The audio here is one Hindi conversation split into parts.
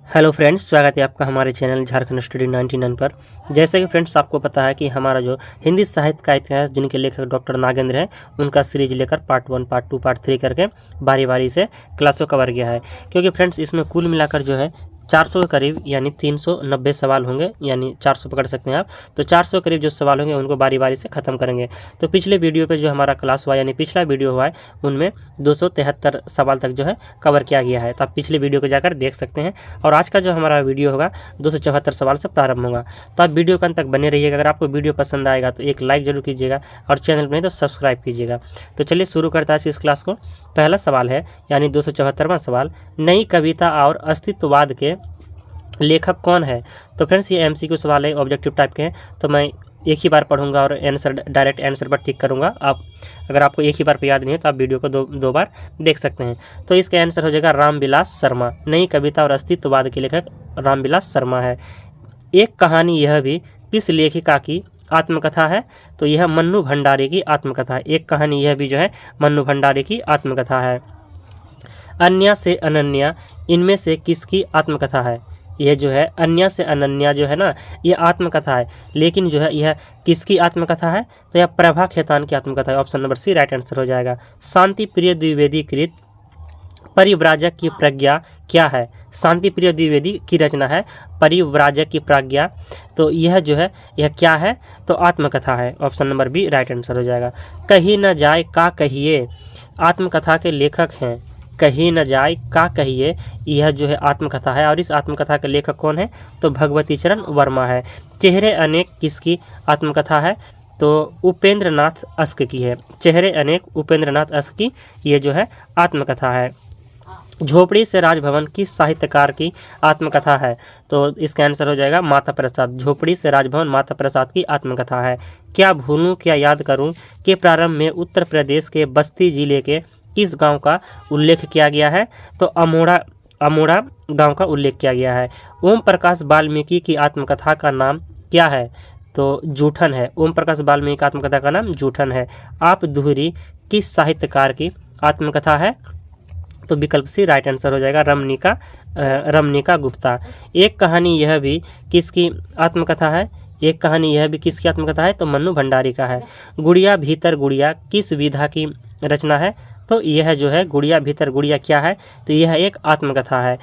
हेलो फ्रेंड्स, स्वागत है आपका हमारे चैनल झारखंड स्टडी 99 पर। जैसे कि फ्रेंड्स आपको पता है कि हमारा जो हिंदी साहित्य का इतिहास जिनके लेखक डॉक्टर नागेंद्र हैं, उनका सीरीज लेकर पार्ट 1, पार्ट 2, पार्ट 3 करके बारी बारी से क्लासों कवर किया है। क्योंकि फ्रेंड्स इसमें कुल मिलाकर जो है 400 के करीब यानी 390 सवाल होंगे, यानी 400 पकड़ सकते हैं आप। तो 400 करीब जो सवाल होंगे उनको बारी बारी से ख़त्म करेंगे। तो पिछले वीडियो पे जो हमारा क्लास हुआ यानी पिछला वीडियो हुआ है उनमें 273 सवाल तक जो है कवर किया गया है। तो आप पिछले वीडियो को जाकर देख सकते हैं। और आज का जो हमारा वीडियो होगा 274 सवाल से प्रारंभ होगा। तो आप वीडियो के अंत तक बने रहिएगा। अगर आपको वीडियो पसंद आएगा तो एक लाइक जरूर कीजिएगा और चैनल पर नहीं तो सब्सक्राइब कीजिएगा। तो चलिए शुरू करता है इस क्लास को। पहला सवाल है यानी 274वां सवाल, नई कविता और अस्तित्ववाद के लेखक कौन है। तो फ्रेंड्स ये एमसीक्यू सवाल है, ऑब्जेक्टिव टाइप के हैं। तो मैं एक ही बार पढ़ूंगा और आंसर डायरेक्ट आंसर पर टिक करूंगा। आप अगर आपको एक ही बार पे याद नहीं है तो आप वीडियो को दो बार देख सकते हैं। तो इसका आंसर हो जाएगा रामविलास शर्मा। नई कविता और अस्तित्ववाद के लेखक रामविलास शर्मा है। एक कहानी यह भी किस लेखिका की आत्मकथा है। तो यह मन्नू भंडारी की आत्मकथा है। एक कहानी यह भी जो है मन्नू भंडारी की आत्मकथा है। अन्या से अनन्या इनमें से किसकी आत्मकथा है। यह जो है अन्या से अनन्या जो है ना, यह आत्मकथा है, लेकिन जो है यह किसकी आत्मकथा है। तो यह प्रभा खेतान की आत्मकथा है। Option number C right answer हो जाएगा। शांति प्रिय द्विवेदी कृत परिव्राजक की प्रज्ञा क्या है। शांति प्रिय द्विवेदी की रचना है परिव्राजक की प्रज्ञा। तो यह जो है यह क्या है, तो आत्मकथा है। Option number B right answer हो जाएगा। कहीं न जाए का कहिए आत्मकथा के लेखक हैं। कहीं न जाए का कहिए यह जो है आत्मकथा है। और इस आत्मकथा के लेखक कौन है, तो भगवती चरण वर्मा है। चेहरे अनेक किसकी आत्मकथा है, तो उपेंद्र नाथ अस्क की है। चेहरे अनेक उपेंद्र नाथ अस्क की ये जो है आत्मकथा है। झोपड़ी से राजभवन किस साहित्यकार की आत्मकथा है। तो इसका आंसर हो जाएगा माता प्रसाद। झोपड़ी से राजभवन माता प्रसाद की आत्मकथा है। क्या भूलूं क्या याद करूं के प्रारंभ में उत्तर प्रदेश के बस्ती जिले के किस गांव का उल्लेख किया गया है। तो अमोड़ा गांव का उल्लेख किया गया है। ओम प्रकाश वाल्मीकि की आत्मकथा का नाम क्या है, तो जूठन है। ओम प्रकाश वाल्मीकि की आत्मकथा का नाम जूठन है। आप धुरी किस साहित्यकार की आत्मकथा है। तो विकल्प सी राइट आंसर हो जाएगा रमणिका गुप्ता। एक कहानी यह भी किसकी आत्मकथा है। एक कहानी यह भी किसकी आत्मकथा है, तो मन्नू भंडारी का है। गुड़िया भीतर गुड़िया किस विधा की रचना है। तो यह जो है गुड़िया भीतर गुड़िया क्या है, तो यह एक आत्मकथा है।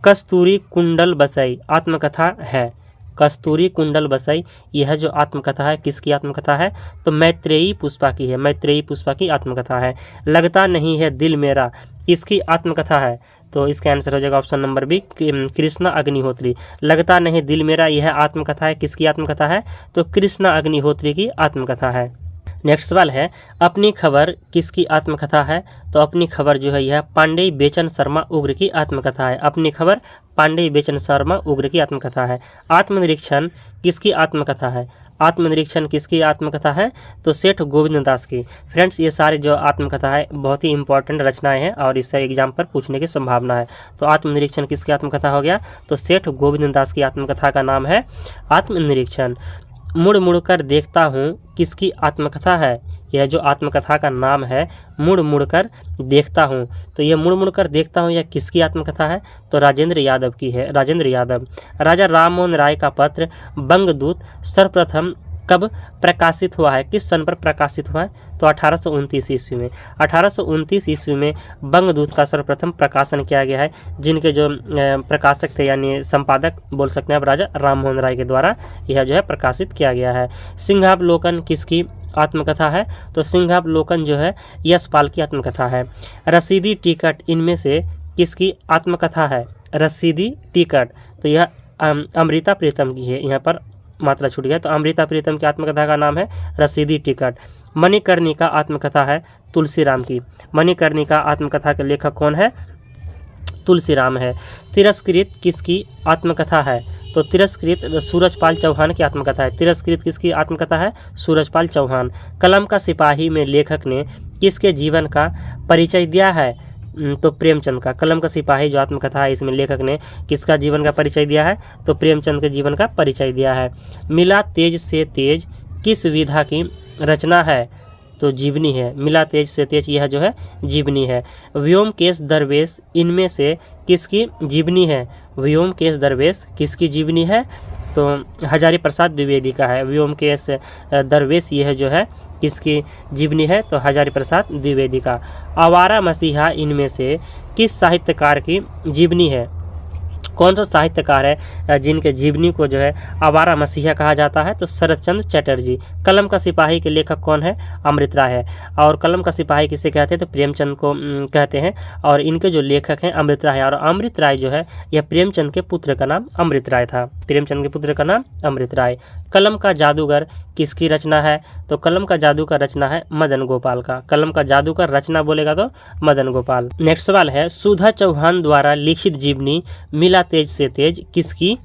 कस्तूरी कुंडल बसई आत्मकथा है। कस्तूरी कुंडल बसई यह जो आत्मकथा है किसकी आत्मकथा है, तो मैत्रेयी पुष्पा की है। मैत्रेयी पुष्पा की आत्मकथा है। लगता नहीं है दिल मेरा किसकी आत्मकथा है। तो इसका आंसर हो जाएगा option number B Krishna Agnihotri. लगता नहीं दिल मेरा यह आत्मकथा है किसकी आत्मकथा है, तो कृष्णा अग्निहोत्री की आत्मकथा है। नेक्स्ट सवाल है अपनी खबर किसकी आत्मकथा है। तो अपनी खबर जो है यह पांडेय बेचन शर्मा उग्र की आत्मकथा है। अपनी खबर पांडेय बेचन शर्मा उग्र की आत्मकथा है। आत्मनिरीक्षण किसकी आत्मकथा है। आत्मनिरीक्षण किसकी आत्मकथा है, तो सेठ गोविंद दास की। फ्रेंड्स ये सारे जो आत्मकथा है बहुत ही इंपॉर्टेंट रचनाएं हैं और इससे एग्जाम पर पूछने की संभावना है। तो आत्मनिरीक्षण किसकी आत्मकथा हो गया, तो सेठ गोविंद दास की आत्मकथा का नाम है आत्मनिरीक्षण। मुड़ मुड़ कर देखता हूँ किसकी आत्मकथा है। यह जो आत्मकथा का नाम है मुड़ मुड़ कर देखता हूँ, तो यह मुड़ मुड़ कर देखता हूँ यह किसकी आत्मकथा है, तो राजेंद्र यादव की है। राजेंद्र यादव। राजा राममोहन राय का पत्र बंगदूत सर्वप्रथम कब प्रकाशित हुआ है, किस सन पर प्रकाशित हुआ है, तो 1829 ईस्वी में। 1829 ईस्वी में बंगदूत का सर्वप्रथम प्रकाशन किया गया है। जिनके जो प्रकाशक थे यानी संपादक बोल सकते हैं आप राजा राममोहन राय के द्वारा यह जो है प्रकाशित किया गया है। सिंहावलोकन किसकी आत्मकथा है, तो सिंहावलोकन जो है यशपाल की आत्मकथा है। रसीदी टिकट इनमें से किसकी आत्मकथा है। रसीदी टिकट तो यह अमृता प्रीतम की है। यहाँ पर मात्रा छूट गया, तो अमृता प्रीतम की आत्मकथा का नाम है रसीदी टिकट। मणिकर्णिका आत्मकथा है तुलसीराम की। मणिकर्णिका आत्मकथा के लेखक कौन है, तुलसीराम है। तिरस्कृत किसकी आत्मकथा है, तो तिरस्कृत सूरजपाल चौहान की आत्मकथा है। तिरस्कृत किसकी आत्मकथा है, सूरजपाल चौहान। कलम का सिपाही में लेखक ने किसके जीवन का परिचय दिया है, तो प्रेमचंद का। कलम का सिपाही जो आत्मकथा है इसमें लेखक ने किसका जीवन का परिचय दिया है, तो प्रेमचंद के जीवन का परिचय दिया है। मिला तेज से तेज किस विधा की रचना है। तो जीवनी है। मिला तेज से तेज, यह जो है जीवनी है। व्योमकेश दरवेश इनमें से किसकी जीवनी है? व्योमकेश दरवेश किसकी जीवनी है? तो हजारी प्रसाद द्विवेदी का है। व्योमकेश दरवेश यह जो है किसकी जीवनी है? तो हजारी प्रसाद द्विवेदी का। आवारा मसीहा इनमें से किस साहित्यकार की जीवनी है? कौन सा साहित्यकार है जिनके जीवनी को जो है आवारा मसीहा कहा जाता है? तो शरत चंद्र चटर्जी। कलम का सिपाही के लेखक कौन है? अमृत राय है। और कलम का सिपाही किसे कहते हैं? तो प्रेमचंद को कहते हैं। और इनके जो लेखक हैं अमृत राय। और अमृत राय जो है यह प्रेमचंद के पुत्र का नाम अमृत राय था। प्रेमचंद के पुत्र का नाम अमृत राय। कलम का जादूगर किसकी रचना है? तो कलम का जादू का रचना है मदन गोपाल का। कलम का जादू का रचना बोलेगा तो मदन गोपाल। नेक्स्ट सवाल है, सुधा चौहान द्वारा लिखित जीवनी मिला तेज से तेज किसकी,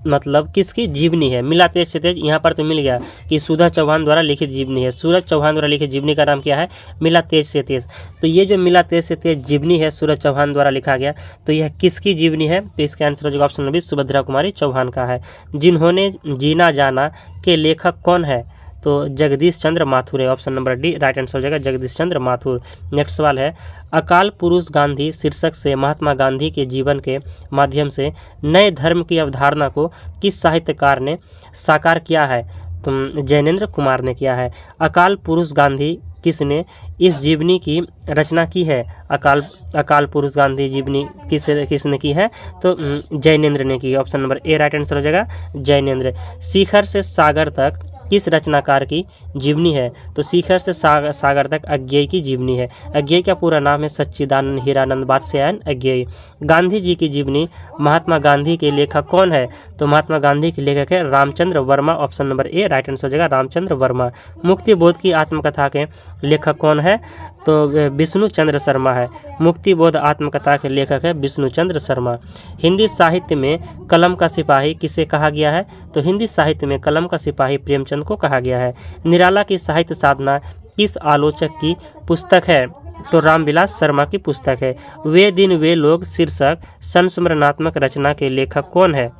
मतलब किसकी जीवनी है? मिला तेज से तेज, यहाँ पर तो मिल गया कि सुधा चौहान द्वारा लिखित जीवनी है। सूरज चौहान द्वारा लिखित जीवनी का नाम क्या है? मिला तेज से तेज। तो ये जो मिला तेज से तेज जीवनी है सूरज चौहान द्वारा लिखा गया, तो यह किसकी जीवनी है? तो इसका आंसर हो जाएगा option number B, Subhadra Kumari Chauhan का है। जिन्होंने जीना जाना के लेखक कौन है? तो जगदीश चंद्र माथुर है। Option number D right answer हो जाएगा, जगदीश चंद्र माथुर। नेक्स्ट सवाल है, अकाल पुरुष गांधी शीर्षक से महात्मा गांधी के जीवन के माध्यम से नए धर्म की अवधारणा को किस साहित्यकार ने साकार किया है? तो जैनेन्द्र कुमार ने किया है। अकाल पुरुष गांधी किसने इस जीवनी की रचना की है? अकाल पुरुष गांधी जीवनी किसने की है? तो जैनेन्द्र ने की। Option number A right answer हो जाएगा, जैनेन्द्र। शिखर से सागर तक किस रचनाकार की जीवनी है? तो शिखर से सागर तक अज्ञेय की जीवनी है। अज्ञेय का पूरा नाम है सच्चिदानंद हीरानंद वात्स्यायन अज्ञेय। गांधी जी की जीवनी महात्मा गांधी के लेखक कौन है? तो महात्मा गांधी के लेखक है Ramchandra Verma. Option number A right answer हो जाएगा, रामचंद्र वर्मा। मुक्ति बोध की आत्मकथा के लेखक कौन है? तो विष्णु चंद्र शर्मा है। मुक्ति बोध आत्मकथा के लेखक है विष्णु चंद्र शर्मा। हिंदी साहित्य में कलम का सिपाही किसे कहा गया है? तो हिंदी साहित्य में कलम का सिपाही प्रेमचंद को कहा गया है। निराला की साहित्य साधना किस आलोचक की पुस्तक है? तो रामविलास शर्मा की पुस्तक है। वे दिन वे लोग शीर्षक संस्मरणात्मक रचना के लेखक कौन है?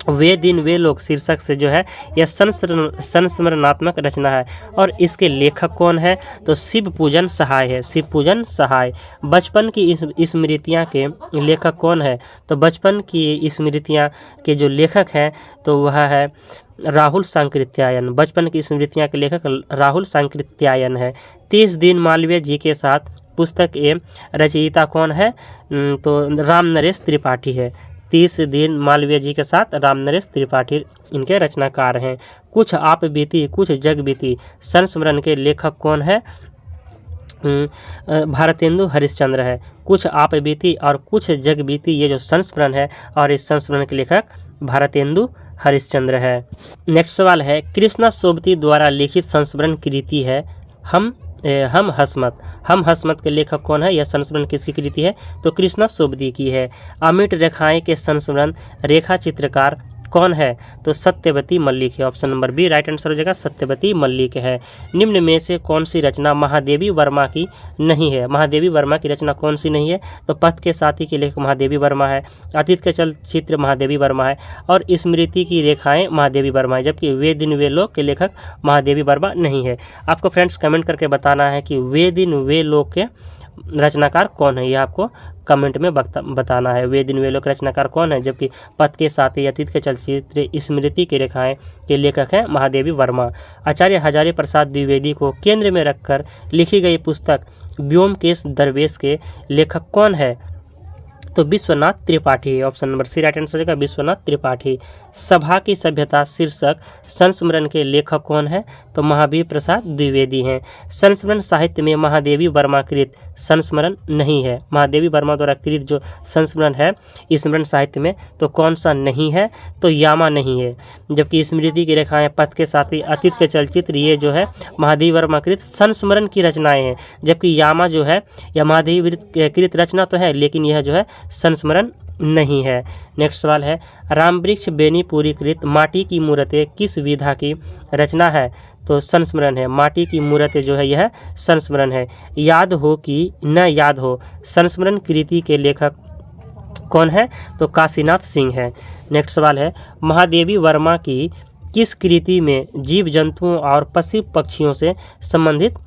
वे दिन वे लोग शीर्षक से जो है यह संस्मरणात्मक रचना है। और इसके लेखक कौन है? तो शिव पूजन सहाय है, शिव पूजन सहाय। बचपन की स्मृतियाँ के लेखक कौन है? तो बचपन की स्मृतियाँ के जो लेखक हैं तो वह है राहुल सांकृत्यायन। बचपन की स्मृतियाँ के लेखक राहुल सांकृत्यायन है। 30 दिन मालवीय जी के साथ पुस्तक एवं रचयिता कौन है? तो राम नरेश त्रिपाठी है। 30 दिन मालवीय जी के साथ राम नरेश त्रिपाठी इनके रचनाकार हैं। कुछ आप बीती कुछ जग बीती संस्मरण के लेखक कौन है? भारतेंदु हरिश्चंद्र है। कुछ आप बीती और कुछ जग बीती ये जो संस्मरण है, और इस संस्मरण के लेखक भारतेंदु हरिश्चंद्र है। नेक्स्ट सवाल है, कृष्णा सोबती द्वारा लिखित संस्मरण कृति है हम हसमत। हम हसमत के लेखक कौन है? यह संस्मरण किसकी कृति है? तो कृष्णा सोबती की है। अमिट रेखाएं के संस्मरण रेखा चित्रकार कौन है? तो सत्यवती मल्लिक है। Option number B right answer हो जाएगा, सत्यवती मल्लिक है। निम्न में से कौन सी रचना महादेवी वर्मा की नहीं है? महादेवी वर्मा की रचना कौन सी नहीं है? तो पथ के साथी के लेखक महादेवी वर्मा है। अतीत के चलचित्र महादेवी वर्मा है। और स्मृति की रेखाएं महादेवी वर्मा है। जबकि वे दिन वे लोग के लेखक महादेवी वर्मा नहीं है। आपको फ्रेंड्स कमेंट करके बताना है कि वे दिन वे लोग के रचनाकार कौन है, यह आपको कमेंट में बताना है। वे दिन वे लोग रचनाकार कौन है? जबकि पथ के साथी अतीत के चलचित्र स्मृति की रेखाएं के लेखक हैं महादेवी वर्मा। आचार्य हजारी प्रसाद द्विवेदी को केंद्र में रखकर लिखी गई पुस्तक व्योमकेश दरवेश के लेखक कौन है? तो Vishwanath Tripathi. Option number C right answer हो जाएगा, विश्वनाथ त्रिपाठी। सभा की सभ्यता शीर्षक संस्मरण के लेखक कौन है? तो महावीर प्रसाद द्विवेदी हैं। संस्मरण साहित्य में महादेवी वर्मा कृत संस्मरण नहीं है। महादेवी वर्मा द्वारा कृत जो संस्मरण है स्मरण साहित्य में तो कौन सा नहीं है? तो यामा नहीं है। जबकि स्मृति की रेखाएं, पथ के साथी, अतीत के चलचित्र ये जो है महादेवी वर्मा कृत संस्मरण की रचनाएं हैं। जबकि यामा जो है यह महादेवी कृत रचना तो है, लेकिन यह जो है संस्मरण नहीं है। नेक्स्ट सवाल है, रामवृक्ष बेनीपुरी कृत माटी की मूर्तें किस विधा की रचना है? तो संस्मरण है। माटी की मूर्तें जो है यह संस्मरण है। याद हो कि न याद हो संस्मरण कृति के लेखक कौन है? तो काशीनाथ सिंह है। नेक्स्ट सवाल है, महादेवी वर्मा की किस कृति में जीव जंतुओं और पशु पक्षियों से संबंधित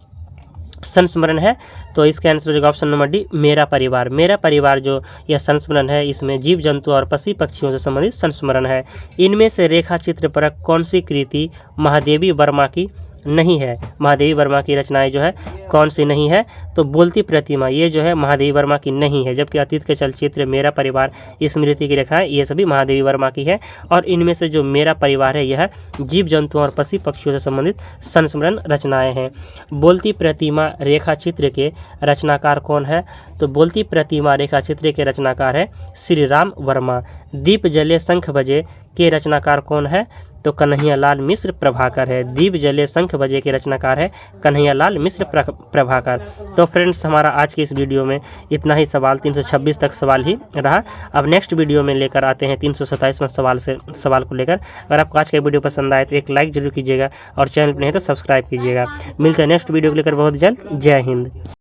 संस्मरण है? तो इसका आंसर हो जाएगा ऑप्शन नंबर डी, मेरा परिवार। मेरा परिवार जो यह संस्मरण है, इसमें जीव जंतु और पशु पक्षियों से संबंधित संस्मरण है। इनमें से रेखा चित्र परक कौन सी कृति महादेवी वर्मा की नहीं है? महादेवी वर्मा की रचनाएं जो है कौन सी नहीं है? तो बोलती प्रतिमा, ये जो है महादेवी वर्मा की नहीं है, जबकि अतीत के चलचित्र, मेरा परिवार, स्मृति की रेखाएं, ये सभी महादेवी वर्मा की है। और इनमें से जो मेरा परिवार है यह जीव जंतुओं और पशु पक्षियों से संबंधित संस्मरण रचनाएं हैं। बोलती प्रतिमा रेखा चित्र के रचनाकार कौन है? तो बोलती प्रतिमा रेखा चित्र के रचनाकार है श्री राम वर्मा। दीप जले शंख बजे के रचनाकार कौन है? तो कन्हैयालाल मिश्र प्रभाकर है। दीप जले शंख बजे के रचनाकार है कन्हैयालाल मिश्र प्रभाकर। तो फ्रेंड्स, हमारा आज के इस वीडियो में इतना ही सवाल, 326 तक सवाल ही रहा। अब नेक्स्ट वीडियो में लेकर आते हैं 327वां सवाल को लेकर। अगर आपको आज का वीडियो पसंद आए तो एक लाइक जरूर कीजिएगा और चैनल पर नहीं तो सब्सक्राइब कीजिएगा। मिलते हैं नेक्स्ट वीडियो को लेकर बहुत जल्द। जय हिंद।